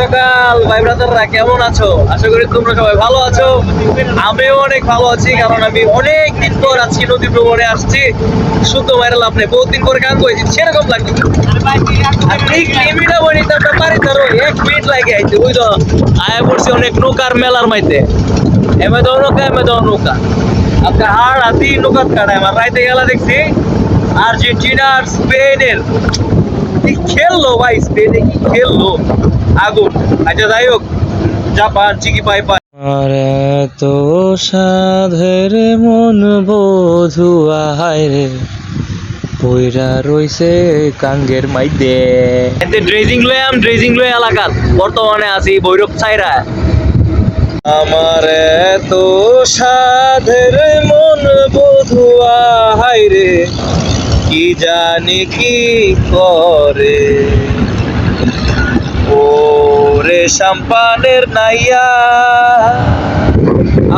সকাল ভাই ব্রাদাররা, কেমন আছো? আশা করি তোমরা সবাই ভালো আছো। আমিও অনেক ভালো আছি, কারণ আমি অনেক দিন পর আজকে নদী ভ্রমণে আসছি। শুদ্ধ ভাইরাল আপনি বহুদিন পরে গান করেছি, সেরকম লাগছে। ঠিক লিমিটা বলি তো একটা পারি ধরো 1 মিনিট লাগে আইতে, ওই তো আয়া পড়ছি অনেক নৌকার মেলার মাইতে। এমে দাও নৌকা আপনার হাড় হাতি নৌকা কাটায়। আমার রাইতে গেলা দেখছি আর্জেন্টিনা আর স্পেনের কি খেললো ভাই, স্পেনে কি খেললো, আগুন। আচ্ছা যাই হোক, জাপান চিকি পাই পাই। আর এত সাধের মন বধুয়া হায় রে, পইরা রইছে কাঙ্গের মাইদে। এতে ড্রেজিং লয়ে এলাকাত বর্তমানে আছি ভৈরব ছাইরা। আমার এত সাধের মন বধুয়া হায় রে, কি জানি কি করে ওরে সাম্পানের নাইয়া,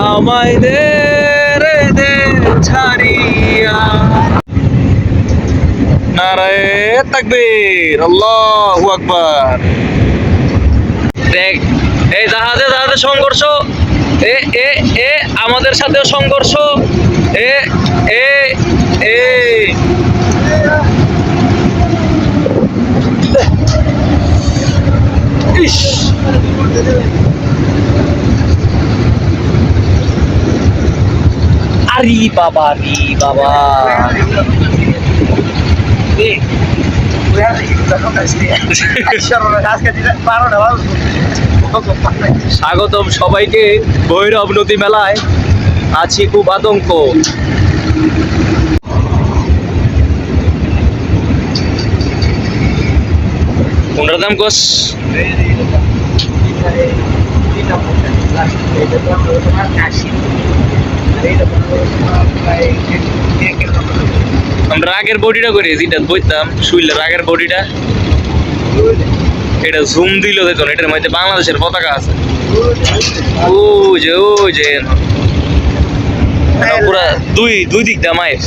আমায় দে রে দে ছাড়িয়া। নারায়ে তাকবীর, আল্লাহু আকবার। দেখ এই জাহাজে সংঘর্ষ, এ এ এ আমাদের সাথেও সংঘর্ষ, এ এ এ ইস, আরে বাবা রে বাবা। স্বাগতম সবাইকে ভৈরব নদী মেলায়। আছি খুব আতঙ্ক। কোনটার দাম কোস? আমরা আগের বডিটা করে যেটা বইতাম শুইলে, আগের বডিটা এটা জুম দিল দেখুন, এটার মধ্যে বাংলাদেশের পতাকা আছে। ও যে পুরা দুই দিক দা মায়ের।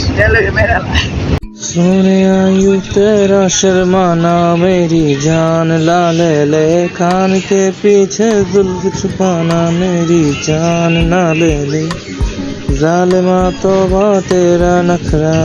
सुने आयु तेरा शर्माना मेरी जान लाले ले, खान के पीछे जुल्फ छुपाना मेरी जान ना ले ले, जालिमा तौबा तेरा नखरा।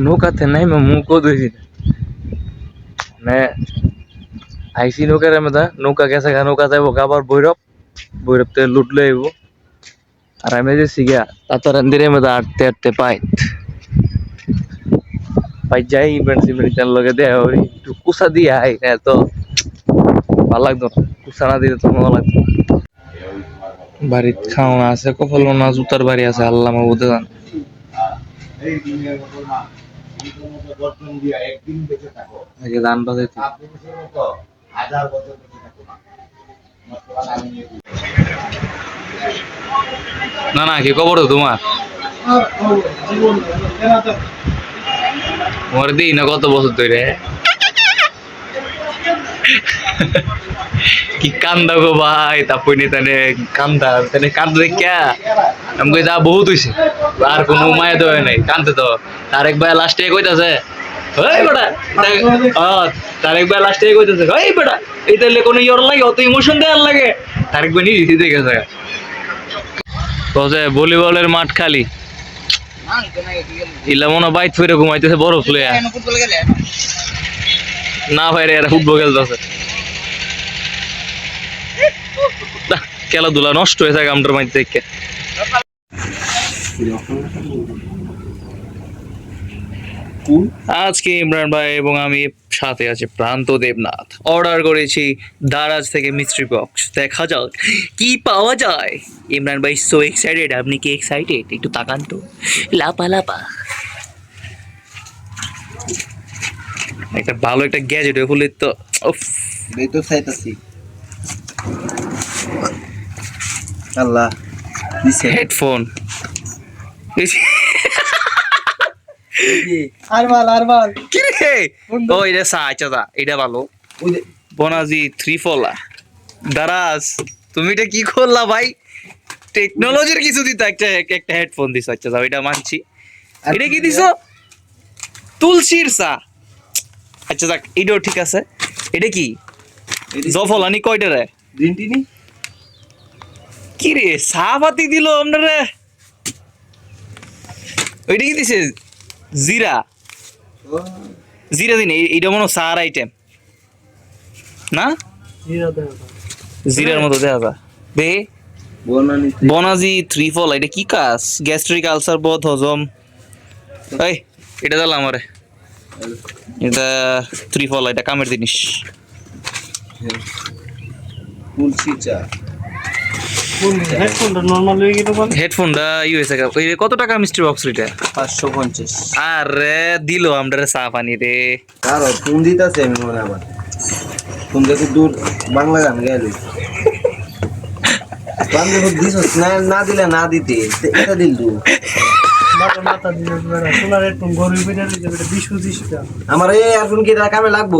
নৌকাতে নাই মুখও ধুইছি মানে আইসি নৌকার মধ্যে। নৌকা গেছে, নৌকা যাইব আবার ভৈরব থেকে লুটলে আইব। আর আমি যে সিগা তাতার আন্দিরের মধ্যে আটতে পাই যাই ইভেন্ট লগে দেয় একটু কুসা দিয়ে আই, তো ভালো লাগতো না। কুসা না দিলে তো ভালো লাগতো। বাড়ির খাওয়া আছে, কপাল না জুতার বাড়ি আছে, আল্লাহ মাহবুদে জান। ধান বাজাইতে না না কি খবর তোমার? তোমার দিই না কত বছর ধরে কি কান্দা গো ভাই, তারপর তানে কান্দা দেখা আমাকে যা বহুত হয়েছে, আর কোনো মায়া দেওয়া নাই কান্দতে। তো তারেক ভাই লাস্টে কইতাছে ওই বেটা, তারেক ভাই লাস্টে কইতাছে ওই বেটা, এই তাহলে কোনো ইয়র লাগে, অত ইমোশন দেওয়ার লাগে। তারেক ভাই নিজে দেখেছে ভলিবলের মাঠ খালি, ইলা মনে বাইট ফিরে ঘুমাইতেছে বরফ লইয়া। না ভাই রে, এরা ফুটবল খেলতেছে। খেলাধুলা নষ্ট হয়ে থাকে আমটার মাঝে থেকে। আজকে ইমরান ভাই এবং আমি সাথে আছে প্রান্ত দেবনাথ। অর্ডার করেছি দারাজ থেকে মিস্ট্রি বক্স, দেখা যাক কি পাওয়া যায়। ইমরান ভাই সো এক্সাইটেড, আপনি কি এক্সাইটেড? একটু তাকান তো, লাপা লাপা। একটা ভালো একটা গ্যাজেট হলে তো উফ। এই তো চাইতাছি। আল্লাহ দিছে হেডফোন। আরমাল কি রে? ও এটা আচ্ছা দা, এটা ভালো। ওই যে বনাজি থ্রি ফলা দারাজ, তুমি এটা কি করলা ভাই? টেকনোলজির কিছু দিত, একটা একটা হেডফোন দিছ। আচ্ছা যাও, এটা মানছি। এটা কি দিছ? তুলসীর চা। আচ্ছা যাক, এটাও ঠিক আছে। এটা কি জফলানি কয়টা রে? গ্রিন টি নি কি রে চা পাতি দিল আপনারে? ওইটা কি দিছে? জিরা। জিরা দিন, এইটা মনে হয় চার আইটেম না? জিরার মতো দেখা যায় বে। বনানি বনাজি থ্রি ফল, এটা কি কাজ? গ্যাস্ট্রিক আলসার, বদ হজম। এই এটা দিলাম আমারে, এটা থ্রি ফল, এটা কামের জিনিস। তুলসী চা হেডফোনটা নরমাল হয়ে গেল বল। হেডফোনটা ইউএসএ ওই কত টাকা মিস্টার বক্স এটা? 550। আরে দিল আমরা চা পানি রে। কারো ফোন দিতেছে আমি মনে আবার ফোন দেখে দূর বাংলা গান গেল বাংলা দিস না না দিলে না দিতে এটা দিল দু মাথা দিয়ে সোনার হেডফোন গরু বেজার 20-25 টাকা। আমার এই আর ফোন কি কামে লাগবো।